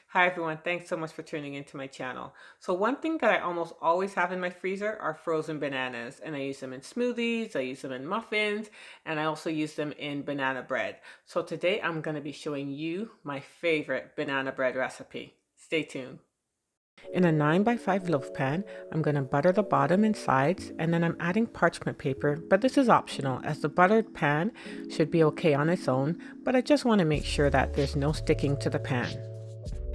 Hi everyone, thanks so much for tuning into my channel. So one thing that I almost always have in my freezer are frozen bananas, and I use them in smoothies, I use them in muffins, and I also use them in banana bread. So today I'm going to be showing you my favorite banana bread recipe. Stay tuned. In a 9 by 5 loaf pan, I'm going to butter the bottom and sides, and then I'm adding parchment paper, but this is optional as the buttered pan should be okay on its own, but I just want to make sure that there's no sticking to the pan.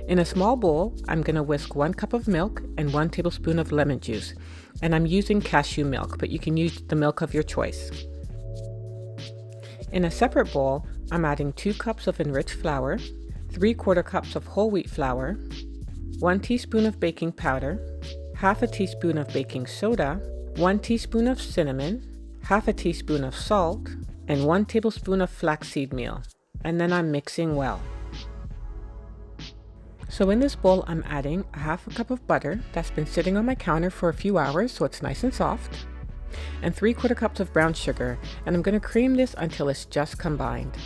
In a small bowl, I'm going to whisk 1 cup of milk and 1 tablespoon of lemon juice. And I'm using cashew milk, but you can use the milk of your choice. In a separate bowl, I'm adding 2 cups of enriched flour, 3/4 cups of whole wheat flour, 1 teaspoon of baking powder, half a teaspoon of baking soda, 1 teaspoon of cinnamon, half a teaspoon of salt, and 1 tablespoon of flaxseed meal. And then I'm mixing well. So in this bowl, I'm adding a half a cup of butter that's been sitting on my counter for a few hours so it's nice and soft, and 3/4 cups of brown sugar, and I'm going to cream this until it's just combined.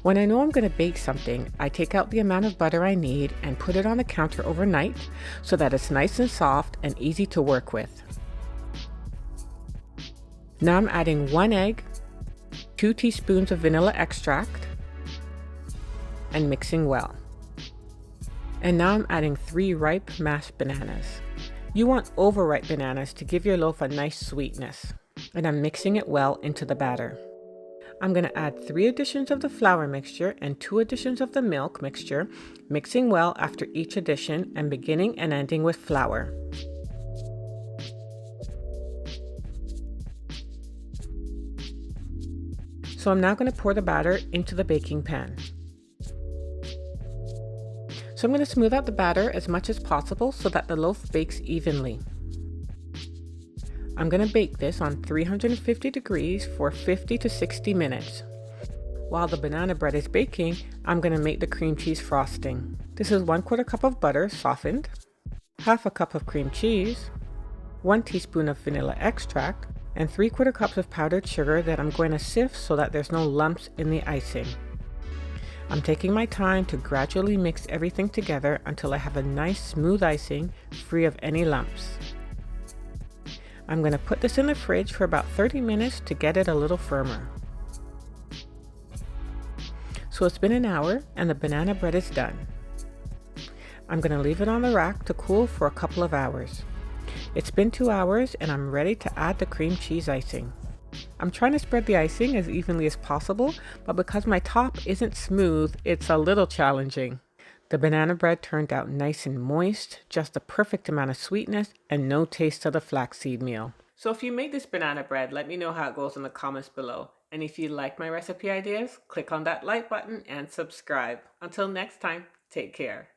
When I know I'm going to bake something, I take out the amount of butter I need and put it on the counter overnight so that it's nice and soft and easy to work with. Now I'm adding 1 egg, 2 teaspoons of vanilla extract, and mixing well. And now I'm adding 3 ripe mashed bananas. You want overripe bananas to give your loaf a nice sweetness. And I'm mixing it well into the batter. I'm going to add 3 additions of the flour mixture and 2 additions of the milk mixture, mixing well after each addition and beginning and ending with flour. So I'm now going to pour the batter into the baking pan. So I'm going to smooth out the batter as much as possible so that the loaf bakes evenly. I'm going to bake this on 350 degrees for 50 to 60 minutes. While the banana bread is baking, I'm going to make the cream cheese frosting. This is 1/4 cup of butter softened, half a cup of cream cheese, 1 teaspoon of vanilla extract, and 3/4 cups of powdered sugar that I'm going to sift so that there's no lumps in the icing. I'm taking my time to gradually mix everything together until I have a nice smooth icing free of any lumps. I'm going to put this in the fridge for about 30 minutes to get it a little firmer. So it's been an hour and the banana bread is done. I'm going to leave it on the rack to cool for a couple of hours. It's been 2 hours and I'm ready to add the cream cheese icing. I'm trying to spread the icing as evenly as possible, but because my top isn't smooth, it's a little challenging. The banana bread turned out nice and moist, just the perfect amount of sweetness, and no taste of the flaxseed meal. So if you made this banana bread, let me know how it goes in the comments below. And if you like my recipe ideas, click on that like button and subscribe. Until next time, take care.